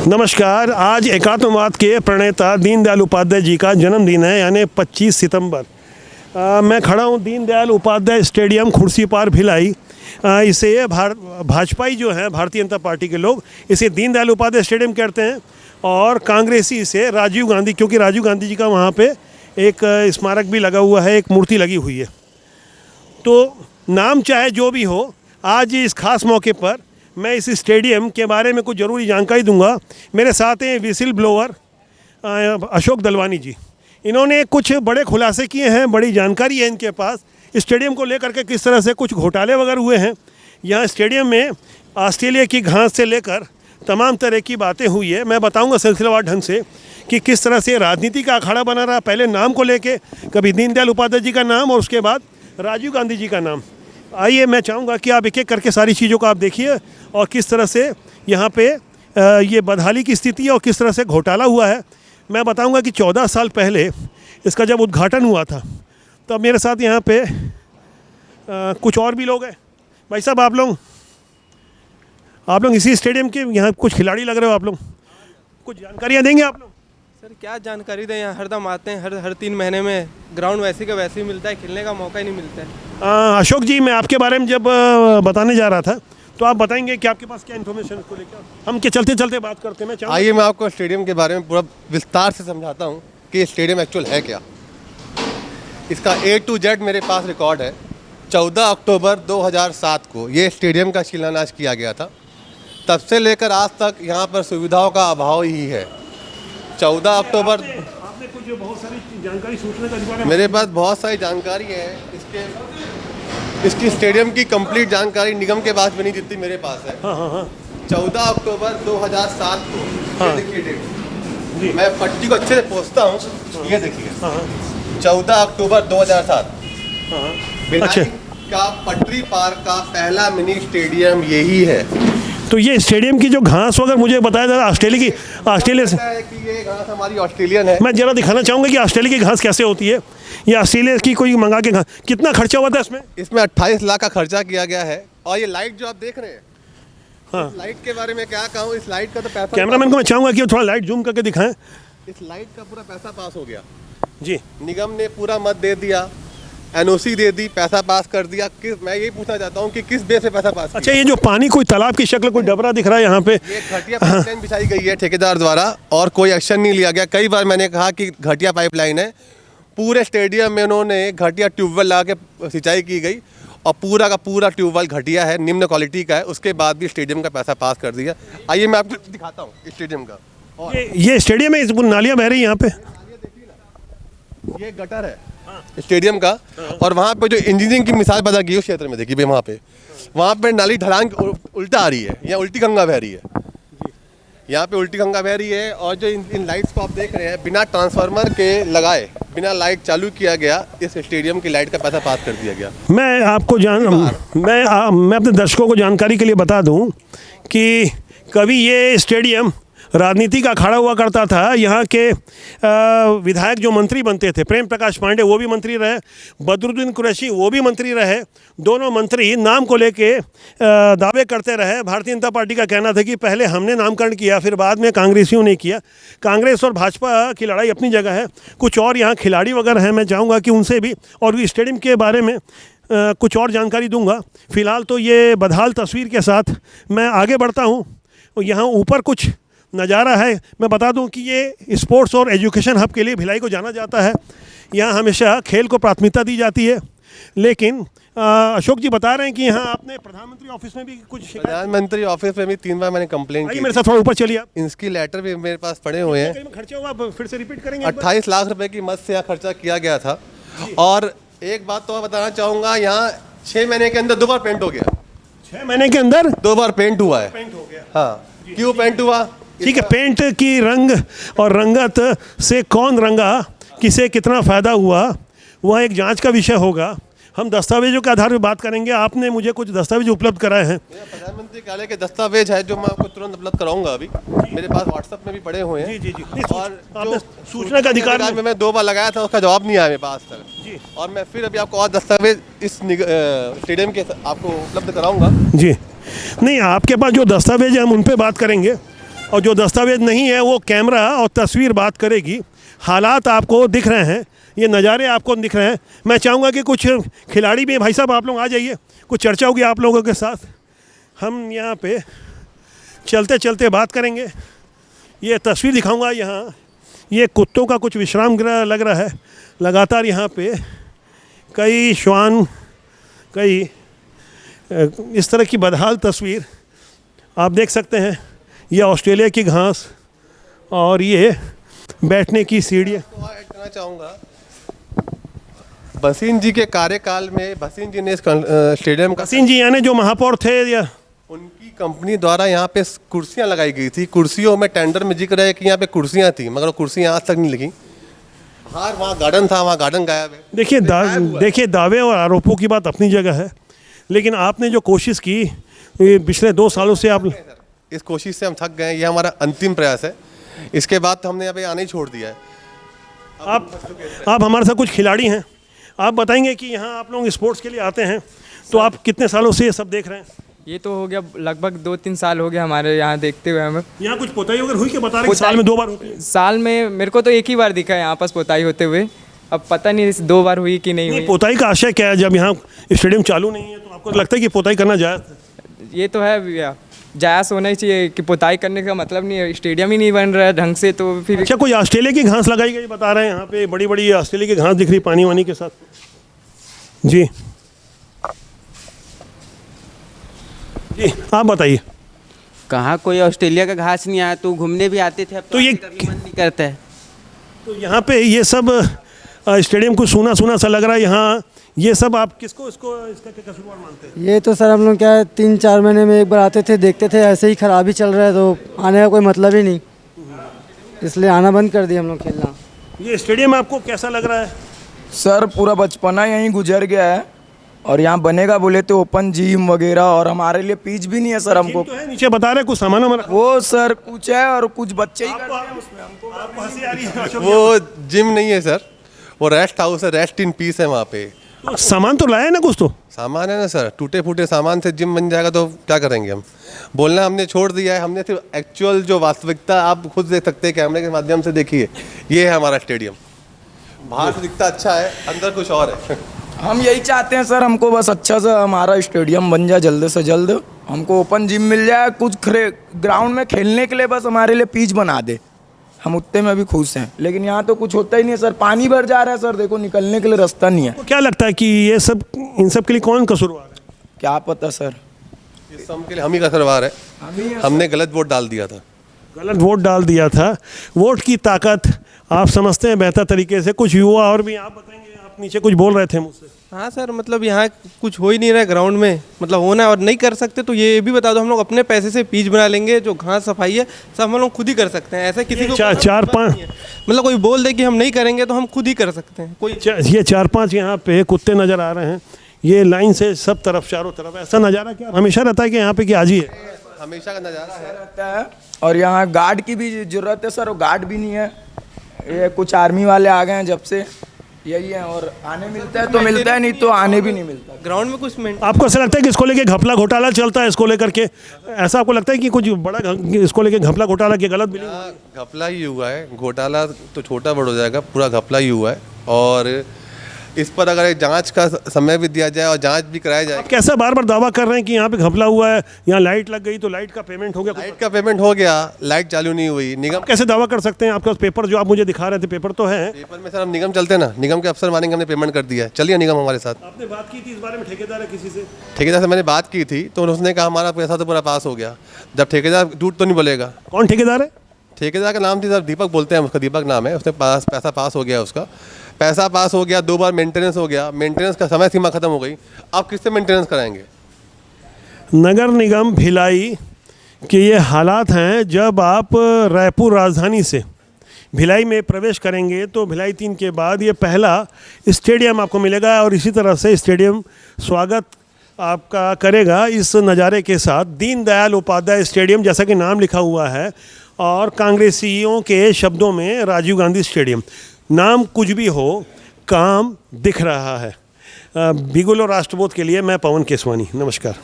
नमस्कार। आज एकात्मवाद के प्रणेता दीनदयाल उपाध्याय जी का जन्मदिन है, यानी 25 सितंबर। मैं खड़ा हूँ दीनदयाल उपाध्याय स्टेडियम, खुर्सीपार, भिलाई। इसे भाजपाई जो है, भारतीय जनता पार्टी के लोग इसे दीनदयाल उपाध्याय स्टेडियम कहते हैं, और कांग्रेसी इसे राजीव गांधी, क्योंकि राजीव गांधी जी का वहाँ पे एक स्मारक भी लगा हुआ है, एक मूर्ति लगी हुई है। तो नाम चाहे जो भी हो, आज इस खास मौके पर मैं इस स्टेडियम के बारे में कुछ ज़रूरी जानकारी दूंगा। मेरे साथ हैं विसिल ब्लोअर अशोक दलवानी जी। इन्होंने कुछ बड़े खुलासे किए हैं, बड़ी जानकारी है इनके पास स्टेडियम को लेकर के, किस तरह से कुछ घोटाले वगैरह हुए हैं। यहाँ स्टेडियम में ऑस्ट्रेलिया की घास से लेकर तमाम तरह की बातें हुई है। मैं बताऊंगा सिलसिलेवार ढंग से कि किस तरह से राजनीति का अखाड़ा बना रहा, पहले नाम को लेके, कभी दीनदयाल उपाध्याय जी का नाम और उसके बाद राजीव गांधी जी का नाम। आइए, मैं चाहूँगा कि आप एक एक करके सारी चीज़ों को आप देखिए और किस तरह से यहाँ पे ये बदहाली की स्थिति है और किस तरह से घोटाला हुआ है। मैं बताऊँगा कि 14 साल पहले इसका जब उद्घाटन हुआ था, तब मेरे साथ यहाँ पे कुछ और भी लोग हैं। भाई साहब, आप लोग इसी स्टेडियम के यहाँ कुछ खिलाड़ी लग रहे हो। आप लोग कुछ जानकारियाँ देंगे आप लोग? सर, क्या जानकारी दें, यहाँ हरदम आते हैं, हर 3 महीने में ग्राउंड वैसे का वैसे ही मिलता है, खेलने का मौका ही नहीं मिलता है। अशोक जी, मैं आपके बारे में जब बताने जा रहा था, तो आप बताएंगे कि आपके पास क्या इन्फॉर्मेशन को लेकर। हम के चलते चलते बात करते हैं। आइए, मैं आपको स्टेडियम के बारे में पूरा विस्तार से समझाता हूँ कि स्टेडियम एक्चुअल है क्या। इसका A to Z मेरे पास रिकॉर्ड है। 14 अक्टूबर 2007 को ये स्टेडियम का शिलान्यास किया गया था। तब से लेकर आज तक यहाँ पर सुविधाओं का अभाव ही है। 14 अक्टूबर आपने कुछ बहुत सारी जानकारी, सूचना का अधिकार है मेरे पास बहुत सारी जानकारी है। इसकी स्टेडियम की कंप्लीट जानकारी निगम के पास भी नहीं, जितनी मेरे पास है। हाँ। 14 अक्टूबर 2007 को, हाँ। ये देखिए डेट, मैं पट्टी को अच्छे से पोंछता हूँ। ये देखिए, 14 अक्टूबर 2007 अच्छा। का पटरी पार्क का पहला मिनी स्टेडियम यही है। तो ये स्टेडियम की जो घास वगैरह मुझे बताया जा रहा है ऑस्ट्रेलिया से है कि ये घास हमारी ऑस्ट्रेलियन है। मैं जरा दिखाना चाहूँगा कि ऑस्ट्रेलिया की घास कैसे होती है। ये ऑस्ट्रेलिया की कोई मंगा के घास, कितना खर्चा हुआ था इसमें 28 लाख का खर्चा किया गया है। और ये लाइट जो आप देख रहे हैं, हाँ। इस लाइट के बारे में क्या कहूँ, इस लाइट का तो पैसा, कैमरामैन को मैं चाहूँगा कि थोड़ा लाइट जूम करके दिखाएं। इस लाइट का पूरा पैसा पास हो गया जी। निगम ने पूरा मत दे दिया, NOC दे दी, पैसा पास कर दिया। मैं यही पूछना चाहता हूँ कि किस बेस पे पैसा पास अच्छा, ये जो पानी कोई तालाब की शक्ल, कोई डबरा दिख रहा है यहाँ पे, ये घटिया पाइपलाइन बिछाई गई है ठेकेदार द्वारा और कोई एक्शन नहीं लिया गया। कई बार मैंने कहा कि घटिया पाइपलाइन है। पूरे स्टेडियम में उन्होंने घटिया ट्यूबवेल लगा के सिंचाई की गई और पूरा का पूरा ट्यूबवेल घटिया है, निम्न क्वालिटी का है। उसके बाद भी स्टेडियम का पैसा पास कर दिया। आइए, मैं आपको दिखाता हूँ स्टेडियम का। और ये स्टेडियम है, इस नालियाँ बह रही है यहाँ पे। ये गटर है स्टेडियम का। और वहाँ पे जो इंजीनियरिंग की मिसाल पैदा की उस क्षेत्र में देखिए, वहाँ पे नाली ढलान उल्टा आ रही है, यहाँ उल्टी गंगा बह रही है। यहाँ पे उल्टी गंगा बह रही है। और जो इन लाइट्स को आप देख रहे हैं, बिना ट्रांसफार्मर के लगाए, बिना लाइट चालू किया गया, इस स्टेडियम की लाइट का पैसा पास कर दिया गया। मैं अपने दर्शकों को जानकारी के लिए बता दूं कि कभी ये स्टेडियम राजनीति का अखाड़ा हुआ करता था। यहाँ के विधायक जो मंत्री बनते थे, प्रेम प्रकाश पांडे वो भी मंत्री रहे, बदरुद्दीन कुरैशी वो भी मंत्री रहे। दोनों मंत्री नाम को लेके दावे करते रहे। भारतीय जनता पार्टी का कहना था कि पहले हमने नामकरण किया, फिर बाद में कांग्रेसियों ने किया। कांग्रेस और भाजपा की लड़ाई अपनी जगह है। कुछ और यहाँ खिलाड़ी वगैरह हैं, मैं चाहूँगा कि उनसे भी और स्टेडियम के बारे में कुछ और जानकारी दूँगा। फ़िलहाल तो ये बदहाल तस्वीर के साथ मैं आगे बढ़ता हूँ। यहाँ ऊपर कुछ नज़ारा है। मैं बता दूं कि ये स्पोर्ट्स और एजुकेशन हब के लिए भिलाई को जाना जाता है। यहाँ हमेशा खेल को प्राथमिकता दी जाती है। लेकिन अशोक जी बता रहे हैं कि यहाँ आपने प्रधानमंत्री ऑफिस में भी कुछ प्रधानमंत्री ऑफिस में भी 3 बार मैंने कंप्लेंट की। मेरे साथ थोड़ा ऊपर चलिए आप। इसकी लेटर भी मेरे पास पड़े हुए हैं। खर्चा हुआ, फिर से रिपीट करेंगे। 28 लाख रुपए की मद से यहाँ खर्चा किया गया था। और एक बात तो मैं बताना चाहूँगा, यहाँ 6 महीने के अंदर 2 बार पेंट हो गया। 6 महीने के अंदर 2 बार पेंट हुआ है। पेंट हो गया। हाँ, क्यों पेंट हुआ? ठीक है, पेंट की रंग और रंगत से कौन रंगा, किसे कितना फ़ायदा हुआ, वह एक जांच का विषय होगा। हम दस्तावेजों के आधार पर बात करेंगे। आपने मुझे कुछ दस्तावेज उपलब्ध कराए हैं। प्रधानमंत्री कार्यालय के दस्तावेज है जो मैं आपको तुरंत उपलब्ध कराऊंगा। अभी मेरे पास व्हाट्सएप में भी पड़े हुए हैं। जी। और जो सूचना का अधिकार में मैं 2 बार लगाया था, उसका जवाब नहीं आया मेरे पास तक जी। और मैं फिर अभी आपको और दस्तावेज इस स्टेडियम के आपको उपलब्ध कराऊंगा जी। नहीं, आपके पास जो दस्तावेज है हम उन पर बात करेंगे। और जो दस्तावेज नहीं है वो कैमरा और तस्वीर बात करेगी। हालात आपको दिख रहे हैं, ये नज़ारे आपको दिख रहे हैं। मैं चाहूँगा कि कुछ खिलाड़ी भी, भाई साहब आप लोग आ जाइए, कुछ चर्चा होगी आप लोगों के साथ। हम यहाँ पे चलते चलते बात करेंगे। ये तस्वीर दिखाऊंगा यहाँ, ये कुत्तों का कुछ विश्राम गृह लग रहा है। लगातार यहाँ पे कई श्वान, कई इस तरह की बदहाल तस्वीर आप देख सकते हैं। ये ऑस्ट्रेलिया की घास और ये बैठने की सीढ़ियाँ। कहना चाहूँगा, भसीन जी के कार्यकाल में भसीन जी ने इस स्टेडियम का, भसीन जी यानी जो महापौर थे, या उनकी कंपनी द्वारा यहाँ पे कुर्सियाँ लगाई गई थी। कुर्सियों में टेंडर में जिक्र है कि यहाँ पे कुर्सियाँ थी, मगर वो कुर्सियाँ आज तक नहीं लगी। बाहर वहाँ गार्डन था, वहाँ गार्डन गायब है। देखिए दावे और आरोपों की बात अपनी जगह है, लेकिन आपने जो कोशिश की पिछले 2 सालों से, आप इस कोशिश से हम थक गए हैं। ये हमारा अंतिम प्रयास है। इसके बाद तो हमने यहाँ पे आने ही छोड़ दिया है। आप हमारे साथ कुछ खिलाड़ी हैं, आप बताएंगे कि यहाँ आप लोग स्पोर्ट्स के लिए आते हैं, तो आप कितने सालों से ये सब देख रहे हैं? ये तो हो गया लगभग 2-3 साल हो गया हमारे यहाँ देखते हुए हमें। यहाँ कुछ पोताई वगैरह हुई, क्या बता रहे हैं साल में 2 बार होती है? साल में मेरे को तो एक ही बार दिखा है यहाँ पास पोताई होते हुए। अब पता नहीं 2 बार हुई कि नहीं हुई। पोताई का आशय क्या है? जब यहाँ स्टेडियम चालू नहीं है तो आपको लगता है कि पोताई करना जायज़ है? ये तो है भैया, जायज़ होना ही चाहिए कि पोताई करने का मतलब नहीं है, स्टेडियम ही नहीं बन रहा है ढंग से, तो फिर। अच्छा, कोई ऑस्ट्रेलिया की घास लगाई गई बता रहे हैं यहाँ पे, बड़ी बड़ी ऑस्ट्रेलिया की घास दिख रही पानी वानी के साथ। जी जी, आप बताइए। कहाँ कोई ऑस्ट्रेलिया का घास नहीं आया, तो घूमने भी आते थे, अब तो ये कभी मन नहीं करता है। तो यहाँ पे ये सब स्टेडियम को सूना सूना सा लग रहा है यहाँ, ये सब आप किसको इसका क्या कसूरवार मानते हैं? ये तो सर हम लोग क्या है 3-4 महीने में एक बार आते थे, देखते थे ऐसे ही खराब ही चल रहा है, तो आने का कोई मतलब ही नहीं, इसलिए आना बंद कर दिया हम लोग खेलना। ये स्टेडियम आपको कैसा लग रहा है? सर पूरा बचपना यहीं गुजर गया है, और यहाँ बनेगा बोले तो ओपन जिम वगैरह, और हमारे लिए पिच भी नहीं है सर हमको। तो है नीचे बता रहे कुछ सामान हमारा, वो सर कुछ है और कुछ बच्चे ही करते हैं उसमें, हमको आपको हंसी आ रही है? वो जिम नहीं है सर, वो रेस्ट हाउस है, रेस्ट इन पीस है वहाँ पे। तो सामान तो लाया ना कुछ? तो सामान है ना सर, टूटे फूटे सामान से जिम बन जाएगा तो क्या करेंगे हम? बोलना हमने छोड़ दिया है। हमने सिर्फ एक्चुअल जो वास्तविकता आप खुद देख सकते हैं, कैमरे के माध्यम से देखिए, ये है हमारा स्टेडियम। बाहर से दिखता अच्छा है, अंदर कुछ और है। हम यही चाहते हैं सर, हमको बस अच्छा सा हमारा स्टेडियम बन जाए जल्द से जल्द, हमको ओपन जिम मिल जाए, कुछ ग्राउंड में खेलने के लिए बस हमारे लिए पिच बना दे, हम उतने में भी खुश हैं। लेकिन यहाँ तो कुछ होता ही नहीं है सर, पानी भर जा रहा है सर, देखो निकलने के लिए रास्ता नहीं है। तो क्या लगता है कि ये सब, इन सब के लिए कौन कसूरवार है? क्या पता सर, इस सब के लिए हम ही कसरवार है। हमने गलत वोट डाल दिया था। गलत वोट डाल दिया था। वोट की ताकत आप समझते हैं बेहतर तरीके से। कुछ युवा और भी, आप बताएंगे, आप नीचे कुछ बोल रहे थे मुझसे। हाँ सर, मतलब यहाँ कुछ हो ही नहीं रहा है ग्राउंड में, मतलब होना है और नहीं कर सकते तो ये भी बता दो, हम लोग अपने पैसे से पिच बना लेंगे, जो घास सफाई है सब हम लोग खुद ही कर सकते हैं। ऐसे किसी को 4-5 मतलब कोई बोल दे कि हम नहीं करेंगे तो हम खुद ही कर सकते हैं। कोई ये 4-5 यहाँ पे कुत्ते नज़र आ रहे हैं, ये लाइन से सब तरफ, चारों तरफ ऐसा नज़ारा क्या हमेशा रहता है कि यहाँ पे कि आज ही है? हमेशा का नज़ारा है। रहता है। और यहाँ गार्ड की भी ज़रूरत है सर, वो गार्ड भी नहीं है। ये कुछ आर्मी वाले आ गए हैं जब से, यही है। और आने मिलता है तो मिलता है, नहीं तो आने भी नहीं मिलता। ग्राउंड में कुछ आपको ऐसा लगता है कि इसको लेके घपला घोटाला चलता है? इसको लेकर के ऐसा आपको लगता है कि कुछ बड़ा इसको लेके घपला घोटाला की गलत बिलिंग? घपला ही हुआ है, घोटाला तो छोटा बड़ हो जाएगा, पूरा घपला ही हुआ है। और इस पर अगर एक जांच का समय भी दिया जाए और जांच भी कराया जाए। आप कैसा बार बार दावा कर रहे हैं कि यहाँ पे घपला हुआ है, यहाँ लाइट लग गई तो लाइट का पेमेंट हो गया? लाइट का पेमेंट हो गया, लाइट चालू नहीं हुई। निगम कैसे दावा कर सकते हैं? आपके पास पेपर जो आप मुझे दिखा रहे थे, पेपर तो है। पेपर में सर हम निगम चलते हैं ना, निगम के अफसर मानेंगे हमने पेमेंट कर दिया है, चलिए निगम हमारे साथ। आपने बात की थी इस बारे में ठेकेदार है किसी से? ठेकेदार से मैंने बात की थी तो उसने कहा हमारा पैसा तो पूरा पास हो गया। जब ठेकेदार झूठ तो नहीं बोलेगा। कौन ठेकेदार है? ठेकेदार का नाम थी सर, दीपक बोलते हैं, उसका दीपक नाम है। उसने पैसा पास हो गया, उसका पैसा पास हो गया, 2 बार मेंटेनेंस हो गया, मेंटेनेंस का समय सीमा खत्म हो गई। अब किससे मेंटेनेंस कराएंगे? नगर निगम भिलाई के ये हालात हैं। जब आप रायपुर राजधानी से भिलाई में प्रवेश करेंगे तो भिलाई 3 के बाद ये पहला स्टेडियम आपको मिलेगा, और इसी तरह से स्टेडियम स्वागत आपका करेगा इस नज़ारे के साथ। दीनदयाल उपाध्याय स्टेडियम जैसा कि नाम लिखा हुआ है, और कांग्रेसियों के शब्दों में राजीव गांधी स्टेडियम। नाम कुछ भी हो, काम दिख रहा है। बिगुल और राष्ट्रबोध के लिए मैं पवन केसवानी, नमस्कार।